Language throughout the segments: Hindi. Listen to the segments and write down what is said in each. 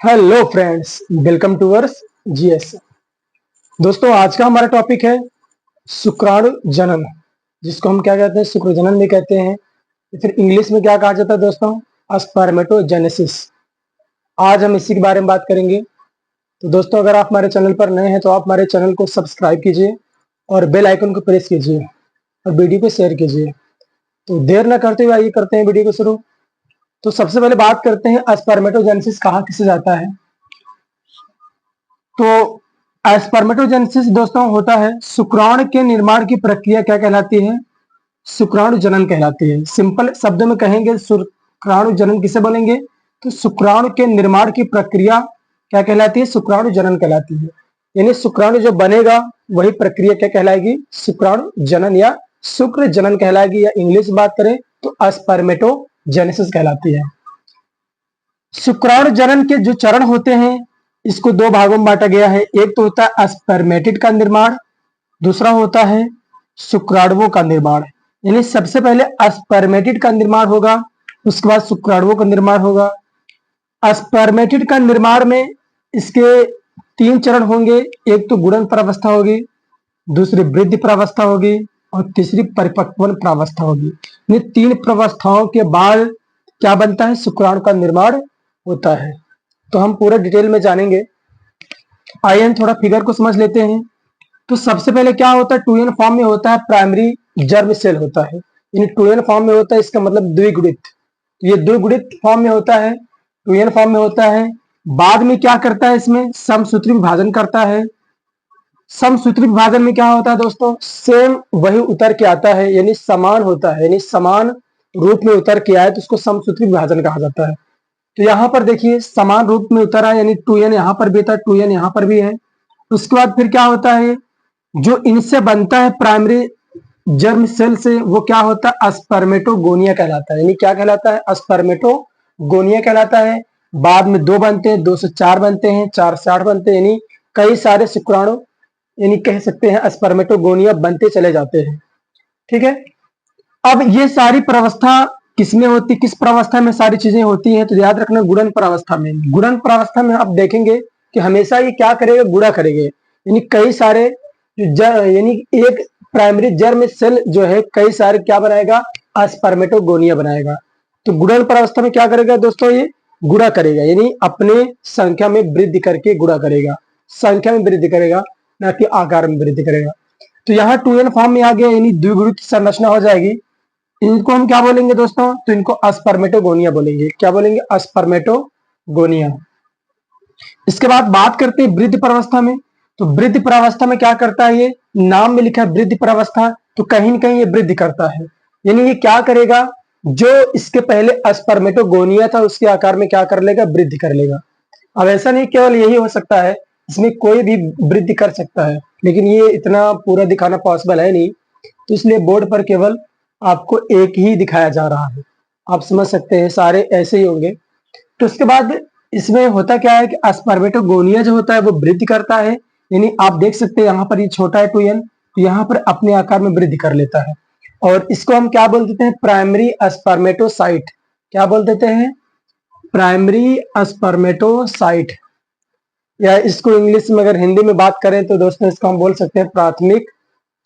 हेलो फ्रेंड्स, वेलकम टू वर्स जीएस। दोस्तों, आज का हमारा टॉपिक है शुक्राणु जनन, जिसको हम क्या कहते हैं, शुक्र जनन भी कहते हैं। फिर इंग्लिश में क्या कहा जाता है दोस्तों, स्पर्मेटोजेनेसिस। आज हम इसी के बारे में बात करेंगे। तो दोस्तों, अगर आप हमारे चैनल पर नए हैं तो आप हमारे चैनल को सब्सक्राइब कीजिए और बेल आइकन को प्रेस कीजिए और वीडियो को शेयर कीजिए। तो देर न करते हुए आइए करते हैं वीडियो को शुरू। तो सबसे पहले बात करते हैं स्पर्मेटोजेनेसिस कहाँ किसे जाता है। तो स्पर्मेटोजेनेसिस दोस्तों होता है शुक्राणु के निर्माण की प्रक्रिया क्या कहलाती है, शुक्राणु जनन कहलाती है। सिंपल शब्दों में कहेंगे शुक्राणु जनन किसे बोलेंगे, तो शुक्राणु के निर्माण की प्रक्रिया क्या कहलाती है, शुक्राणु जनन कहलाती है। यानी शुक्राणु जो बनेगा वही प्रक्रिया क्या कहलाएगी, शुक्राणु जनन या शुक्र जनन कहलाएगी, या इंग्लिश बात करें तो स्पर्मेटोजेनेसिस कहलाती है। शुक्राणु जनन के जो चरण होते हैं इसको दो भागों में बांटा गया है। एक तो होता है स्पर्मेटिड का निर्माण, दूसरा होता है शुक्राणुओं का निर्माण। यानी सबसे पहले स्पर्मेटिड का निर्माण होगा, उसके बाद शुक्राणुओं का निर्माण होगा। स्पर्मेटिड का निर्माण में इसके तीन चरण होंगे। एक तो गुणन प्रावस्था होगी, दूसरी वृद्धि प्रावस्था होगी और तीसरी परिपक्वन प्रावस्था होगी। ये तीन प्रावस्थाओं के बाद क्या बनता है, शुक्राणु का निर्माण होता है। तो हम पूरा डिटेल में जानेंगे। आइए हम थोड़ा फिगर को समझ लेते हैं। तो सबसे पहले क्या होता है, 2n फॉर्म में होता है, प्राइमरी जर्म सेल होता है। यानी 2n फॉर्म में होता है, इसका मतलब द्विगुणित। ये द्विगुणित फॉर्म में होता है, 2n फॉर्म में होता है। बाद में क्या करता है, इसमें समसूत्री विभाजन करता है। समसूत्री विभाजन में क्या होता है दोस्तों, सेम वही उतर के आता है, यानी समान होता है, यानी समान रूप में उतर के आए तो उसको समसूत्री विभाजन कहा जाता है। तो यहाँ पर देखिए समान रूप में उतरा है, यानी 2n यहाँ पर भी था, 2n यहाँ पर भी है। उसके बाद फिर क्या होता है, जो इनसे बनता है प्राइमरी जर्म सेल से, वो क्या होता है, स्पर्मेटोगोनिया कहलाता है। यानी क्या कहलाता है, स्पर्मेटोगोनिया कहलाता है। बाद में 2 बनते हैं, 2 से 4 बनते हैं, 4 से 8 बनते हैं, यानी कई सारे शुक्राणु, यानी कह सकते हैं स्पर्मेटोगोनिया बनते चले जाते हैं। ठीक है। अब ये सारी प्रावस्था किसमें होती, किस प्रावस्था में सारी चीजें होती हैं, तो याद रखना गुणन प्रावस्था में। गुणन प्रावस्था में आप देखेंगे कि हमेशा ये क्या करेगा, गुणा करेंगे। यानी कई सारे यानी एक प्राइमरी जर्म सेल जो है कई सारे क्या बनाएगा, स्पर्मेटोगोनिया बनाएगा। तो गुणन प्रावस्था में क्या करेगा दोस्तों, ये गुणा करेगा, यानी अपने संख्या में वृद्धि करके गुणा करेगा, संख्या में वृद्धि करेगा, ना कि आकार में वृद्धि करेगा। तो यहाँ 2n फॉर्म में आ गया, यानी द्विगुणित संरचना हो जाएगी। इनको हम क्या बोलेंगे दोस्तों, तो इनको स्पर्मेटोगोनिया बोलेंगे। क्या बोलेंगे, स्पर्मेटोगोनिया। इसके बाद बात करते हैं वृद्धि प्रावस्था में। तो वृद्धि प्रावस्था में क्या करता है, ये नाम में लिखा है वृद्धि प्रावस्था, तो कहीं न कहीं ये वृद्धि करता है। यानी ये क्या करेगा, जो इसके पहले स्पर्मेटोगोनिया था उसके आकार में क्या कर लेगा, वृद्धि कर लेगा। अब ऐसा नहीं केवल यही हो सकता है, इसमें कोई भी वृद्धि कर सकता है, लेकिन ये इतना पूरा दिखाना पॉसिबल है नहीं, तो इसलिए बोर्ड पर केवल आपको एक ही दिखाया जा रहा है। आप समझ सकते हैं सारे ऐसे ही होंगे। तो उसके बाद इसमें होता क्या है कि स्पर्मेटोगोनिया जो होता है वो वृद्धि करता है। यानी आप देख सकते हैं यहाँ पर ये छोटा है 2n, तो यहाँ पर अपने आकार में वृद्धि कर लेता है। और इसको हम क्या बोल देते हैं, प्राइमरी स्पर्मेटोसाइट। क्या बोल देते हैं, प्राइमरी स्पर्मेटोसाइट, या इसको इंग्लिश में अगर हिंदी में बात करें तो दोस्तों इसको हम बोल सकते हैं प्राथमिक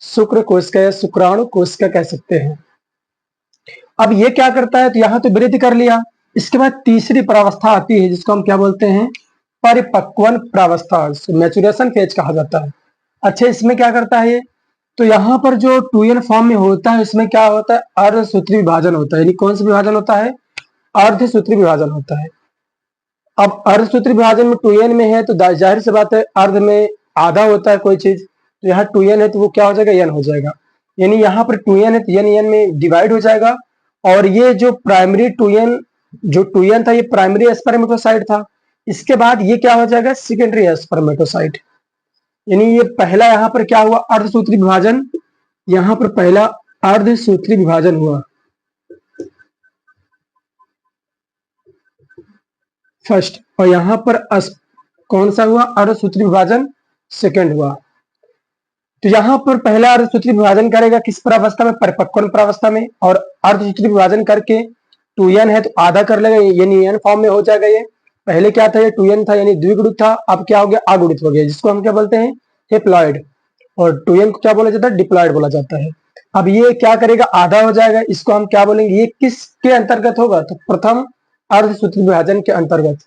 शुक्र कोशिका या शुक्राणु कोशिका कह सकते हैं। अब ये क्या करता है, तो यहाँ तो वृद्धि कर लिया। इसके बाद तीसरी प्रावस्था आती है जिसको हम क्या बोलते हैं, परिपक्वन प्रावस्था, मैचुरेशन फेज कहा जाता है। अच्छा, इसमें क्या करता है ये, तो यहाँ पर जो 2n फॉर्म में होता है इसमें क्या होता है, अर्धसूत्री विभाजन होता है। यानी कौन सा विभाजन होता है, अर्धसूत्री विभाजन होता है। अब अर्धसूत्री विभाजन में 2n में है तो जाहिर सी बात है अर्ध में आधा होता है कोई चीज, तो यहाँ 2n है तो वो क्या हो जाएगा, n हो जाएगा। यानी यहाँ पर 2n है तो n में डिवाइड हो जाएगा। और ये जो प्राइमरी 2n, जो 2n था ये प्राइमरी स्पर्मेटोसाइट था। इसके बाद ये क्या हो जाएगा, सेकेंडरी स्पर्मेटोसाइट। यानी ये पहला यहाँ पर क्या हुआ, अर्धसूत्री विभाजन, यहाँ पर पहला अर्धसूत्री विभाजन हुआ फर्स्ट, और यहाँ पर कौन सा हुआ, अर्धसूत्री विभाजन सेकंड हुआ। तो यहाँ पर पहला अर्धसूत्री विभाजन करेगा किस प्रावस्था में, परिपक्वन प्रावस्था में। और अर्धसूत्री विभाजन करके 2n है तो आधा कर लेगा, यानी n फॉर्म में हो जाएगा ये। पहले क्या था, ये 2n था यानी द्विगुणित था, अब क्या हो गया, अगुणित हो गया, जिसको हम क्या बोलते हैं, हेप्लॉइड। और 2n को क्या बोला जाता है, डिप्लॉइड बोला जाता है। अब ये क्या करेगा, आधा हो जाएगा, इसको हम क्या बोलेंगे, ये किसके अंतर्गत होगा, तो प्रथम अर्धसूत्री विभाजन के अंतर्गत।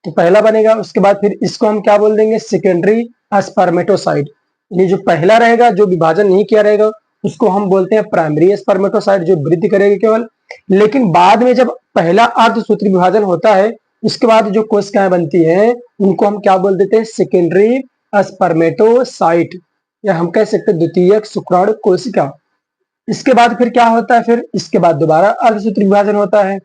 तो पहला बनेगा, उसके बाद फिर इसको हम क्या बोल देंगे, सेकेंडरी स्पर्मेटोसाइट। ये जो पहला रहेगा, जो विभाजन नहीं किया रहेगा, उसको हम बोलते हैं प्राइमरी स्पर्मेटोसाइट, जो वृद्धि करेगी केवल। लेकिन बाद में जब पहला अर्धसूत्री विभाजन होता है, उसके बाद जो कोशिकाएं बनती हैं, उनको हम क्या बोल देते हैं, सेकेंडरी स्पर्मेटोसाइट, या हम कह सकते हैं द्वितीयक शुक्राणु कोशिका। इसके बाद फिर क्या होता है, फिर इसके बाद दोबारा अर्धसूत्री विभाजन होता है।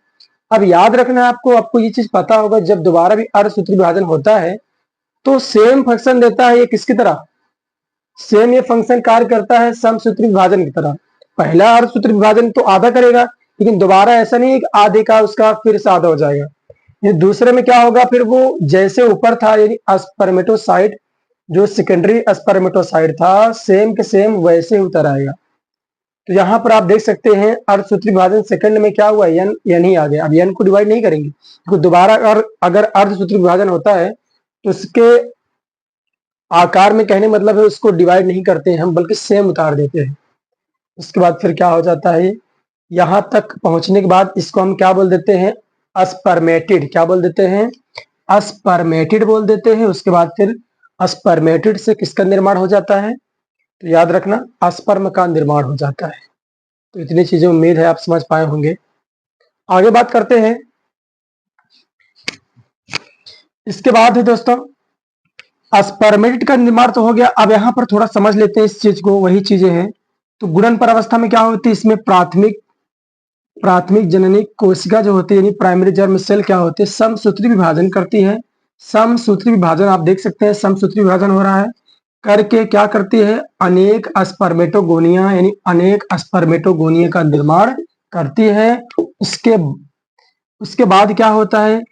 अब याद रखना है आपको, आपको ये चीज पता होगा, जब दोबारा भी अर्धसूत्री विभाजन होता है तो सेम फंक्शन देता है, ये किसकी तरह, सेम ये फंक्शन कार्य करता है समसूत्री विभाजन की तरह। पहला अर्धसूत्री विभाजन तो आधा करेगा, लेकिन दोबारा ऐसा नहीं है कि आधे का उसका फिर से आधा हो जाएगा। ये दूसरे में क्या होगा, फिर वो जैसे ऊपर था यानी स्पर्मेटोसाइट, जो सेकेंडरी स्पर्मेटोसाइट था, सेम के सेम वैसे ही उतर आएगा। तो यहाँ पर आप देख सकते हैं अर्धसूत्री विभाजन सेकंड में क्या हुआ, एन एन ही आ गया। अब एन को डिवाइड नहीं करेंगे, तो दोबारा अगर अर्धसूत्री विभाजन होता है तो उसके आकार में कहने मतलब है उसको डिवाइड नहीं करते हैं हम, बल्कि सेम उतार देते हैं। उसके बाद फिर क्या हो जाता है, यहां तक पहुंचने के बाद इसको हम क्या बोल देते हैं, अस्पर्मेटिड। क्या बोल देते हैं, अस्पर्मेटिड बोल देते हैं। उसके बाद फिर अस्पर्मेटिड से किसका निर्माण हो जाता है, तो याद रखना अस्पर्म का निर्माण हो जाता है। तो इतनी चीजें उम्मीद है आप समझ पाए होंगे। आगे बात करते हैं। इसके बाद है दोस्तों स्पर्मेटिड का निर्माण तो हो गया। अब यहाँ पर थोड़ा समझ लेते हैं इस चीज को, वही चीजें हैं। तो गुणन पर अवस्था में क्या होती है, इसमें प्राथमिक जननी कोशिका जो होती है यानी प्राइमरी जर्म सेल क्या होती है, समसूत्री विभाजन करती है। समसूत्री विभाजन आप देख सकते हैं, समसूत्री विभाजन हो रहा है, करके क्या करती है, अनेक स्पर्मेटोगोनिया यानी अनेक स्पर्मेटोगोनिया का निर्माण करती है। उसके बाद क्या होता है,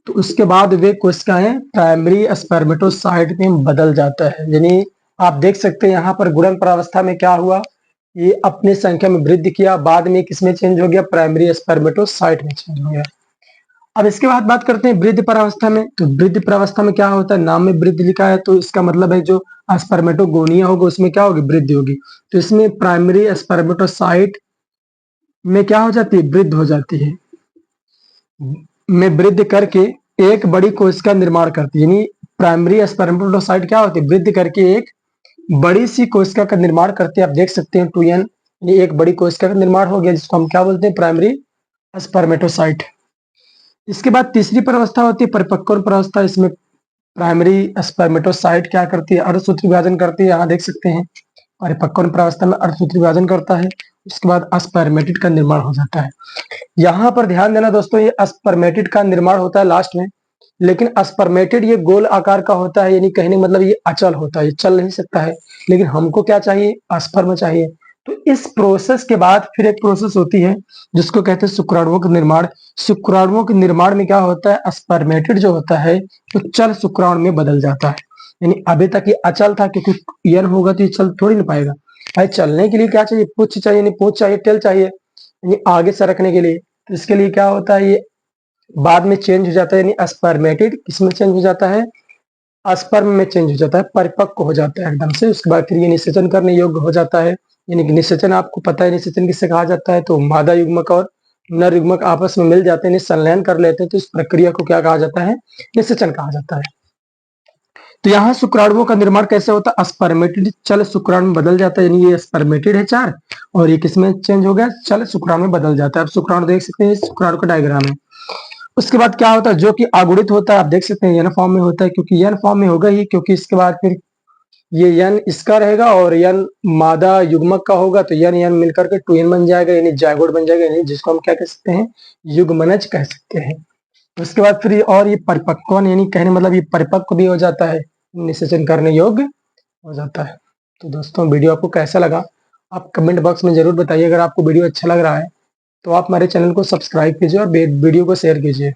तो उसके बाद वे कोशिकाएं प्राइमरी स्पर्मेटोसाइट में बदल जाता है। यानी आप देख सकते हैं यहाँ पर गुणन प्रावस्था में क्या हुआ, ये अपनी संख्या में वृद्धि किया, बाद में किसमें चेंज हो गया, प्राइमरी स्पर्मेटोसाइट में चेंज हो गया। अब इसके बाद बात करते हैं वृद्धि प्रावस्था में। तो वृद्धि प्रावस्था में क्या होता है, नाम में वृद्धि लिखा है, तो इसका मतलब है जो स्पर्मेटोगोनिया होगा उसमें क्या होगी, वृद्धि होगी। तो इसमें प्राइमरी स्पर्मेटोसाइट में क्या हो जाती है, वृद्धि हो जाती है, में वृद्धि करके एक बड़ी कोशिका निर्माण करती है। यानी प्राइमरी स्पर्मेटोसाइट क्या होती है, वृद्धि करके एक बड़ी सी कोशिका का निर्माण करते हैं। आप देख सकते हैं 2n, ये एक बड़ी कोशिका का निर्माण हो गया, जिसको हम क्या बोलते हैं, प्राइमरी स्पर्मेटोसाइट। इसके बाद तीसरी प्रावस्था होती है परिपक्व प्रावस्था। इसमें प्राइमरी स्पर्मेटोसाइट क्या करती है, अर्धसूत्री विभाजन करती है। यहाँ देख सकते हैं परिपक्व प्रावस्था में अर्धसूत्री विभाजन करता है, उसके बाद स्पर्मेटिड का निर्माण हो जाता है। यहाँ पर ध्यान देना दोस्तों, ये स्पर्मेटिड का निर्माण होता है लास्ट में, लेकिन स्पर्मेटिड ये गोल आकार का होता है, यानी कहने मतलब ये अचल होता है, ये चल नहीं सकता है। लेकिन हमको क्या चाहिए, स्पर्म चाहिए। तो इस प्रोसेस के बाद फिर एक प्रोसेस होती है जिसको कहते हैं शुक्राणुओं का निर्माण। शुक्राणुओं के निर्माण में क्या होता है, स्पर्मेटिड जो होता है तो चल शुक्राणु में बदल जाता है। यानी अभी तक ये अचल था, क्योंकि यन होगा तो ये चल थोड़ी ना पाएगा। भाई चलने के लिए क्या चाहिए, पूंछ चाहिए, नहीं पूंछ चाहिए, टेल चाहिए, यानी आगे सरकने के लिए। तो इसके लिए क्या होता है, ये बाद में चेंज हो जाता है, यानी स्पर्मेटिड किसमें चेंज हो जाता है, स्पर्म में चेंज हो जाता है, परिपक्व हो जाता है एकदम से। उसके बाद फिर ये निषेचन करने योग्य हो जाता है। यानी कि निषेचन आपको पता है निषेचन किससे कहा जाता है, तो मादा युग्मक और नर युग्मक आपस में मिल जाते हैं, संलयन कर लेते हैं, तो इस प्रक्रिया को क्या कहा जाता है, निषेचन कहा जाता है। तो यहाँ शुक्राणुओं का निर्माण कैसे होता है, स्पर्मेटिड चल शुक्राणु में बदल जाता है। यानी ये स्पर्मेटिड है 4 और ये किसमें चेंज हो गया, चल शुक्राणु में बदल जाता है। अब शुक्राणु देख सकते हैं, शुक्राणु का डायग्राम है। उसके बाद क्या होता है, जो कि अगुणित होता है, आप देख सकते हैं एन फॉर्म में होता है, क्योंकि एन फॉर्म में होगा ही, क्योंकि इसके बाद फिर ये एन इसका रहेगा और एन मादा युग्मक का होगा, तो एन एन मिलकर के 2n बन जाएगा, यानी जायगोट बन जाएगा, यानी जिसको हम क्या कह सकते हैं, युग्मनज कह सकते हैं। उसके बाद फिर और ये परिपक्वन यानी कहने मतलब ये परिपक्व भी हो जाता है, निषेचन करने योग्य हो जाता है। तो दोस्तों वीडियो आपको कैसा लगा, आप कमेंट बॉक्स में जरूर बताइए। अगर आपको वीडियो अच्छा लग रहा है तो आप हमारे चैनल को सब्सक्राइब कीजिए और वीडियो को शेयर कीजिए।